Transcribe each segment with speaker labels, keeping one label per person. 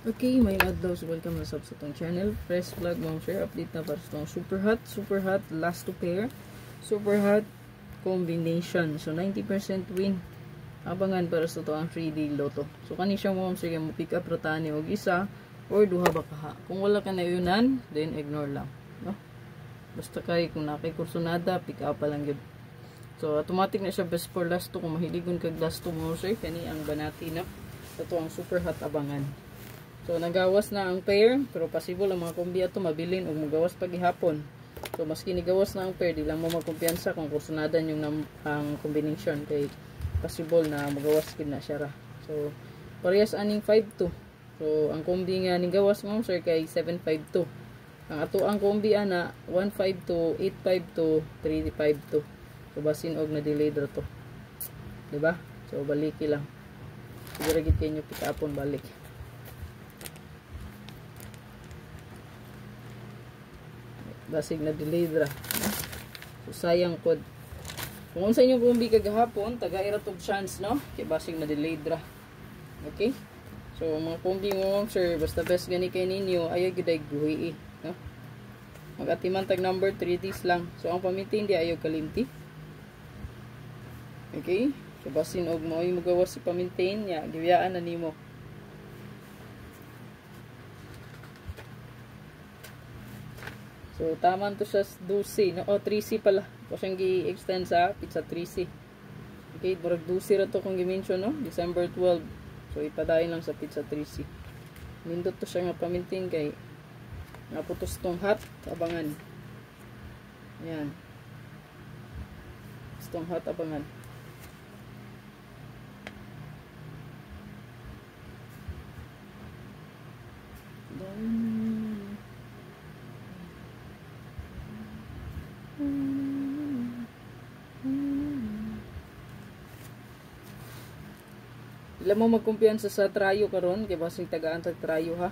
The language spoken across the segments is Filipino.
Speaker 1: Okay, may adlaw, so welcome na sa itong channel. Press vlog mong share update na para sa itong super hot, last to pair, super hot combination. So 90% win. Abangan para sa ito ang 3D Lotto. So kani siya mo sige mo pick up rotani og isa or duha ba kaha. Kung wala ka na yunan, then ignore lang, no? Basta kay kung nakay kursonada, pick up pa lang gyud. So automatic na siya best for last to kung mahiligon kag last to mo sir kani ang banati na. Ito ang super hot abangan. So, nagawas na ang pair, pero possible ang mga kombi ato mabilin o magawas paghihapon. So, maski nigawas na ang pair, di lang mo magkumpiyansa kung kursunadan yung ang combination kay possible na magawas kin na siya ra. So, parehas aning 5-2. So, ang kombi nga nigawas mo sir kay 7-5-2. Ang ato ang kombi ana 1-5-2, 8-5-2, 3-5-2. So, basin og na delay dra to. Diba? So, baliki lang. Siguro gid kayo pick upon balik. Basig na delay dra. So sayang pod. Kung unsa inyong kumbi kagahapon, taga-ira tog chance, no? Kay basig na delay dra. Okay? So mga kumbi mo, sir, basta best gani kay ninyo, ayaw gyud ay guhi, no? Mag-atiman tag number 3 days lang. So ang pamitin di ayaw kalimti. Okay? So basin og mo ay magawas si pamintain ya, giwiyaan na nimo. So, taman to sa 12, no? O, 3C pala. Ito siyang gi-extend sa pizza 3C. Okay, burag 12 ra to kung gi-mention, no? December 12. So, ipadayon lang sa pizza 3C. Nindot to siya nga pamintin kay naputos tong hot, abangan. Ayan. Tong hot, abangan. Ila mo magkumpiyansa sa trayo karon kay basig tagaan sa trayo ha.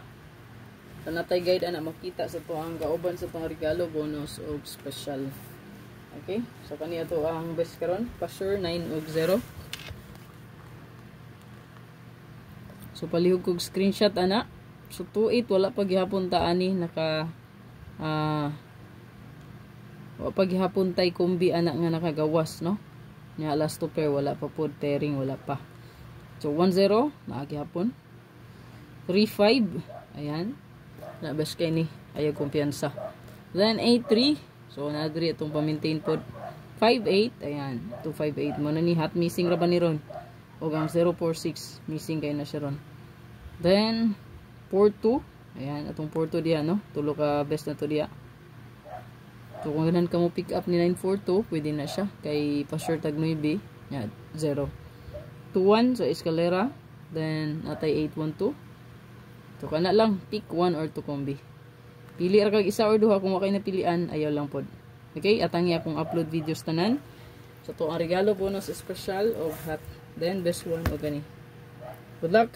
Speaker 1: Kanatay guide ana makita sa to ang kauban sa tong regalo bonus og special. Okay? So kani ato ang best karon, pa-sure 9 og 0. So palihog kog screenshot ana. So 28 wala pa gihapon ta ani naka wala pa gihapon tay kombi ana nga nakagawas, no? Nya last to pair wala pa pod pairing, wala pa. So, 1-0, naagihapon. 3-5, ayan. Nabas kay ni, ayaw kumpiyansa. Then, 8-3, so, nadri itong pamintain po. 5-8, ayan. 2-5-8 mo na ni, hot missing ra ba ni ron? O ang 0-4-6, missing kayo na siya ron. Then, 4-2, ayan, itong 4-2 diya, no? Tulo ka best na to diya. So, kung ganan ka mo pick up ni 9-4-2, pwede na siya. Kay pa-sure tag 9B, yan, 0. 2-1, so escalera. Then, natay 8-1-2. So, kana lang, pick 1 or 2 kombi. Pili ra kag isa or duha kung wakay napilian, ayaw lang pod. Okay, atangi akong upload videos tanan. So, to ang regalo bonus special of hot. Then, best one o gani. Good luck!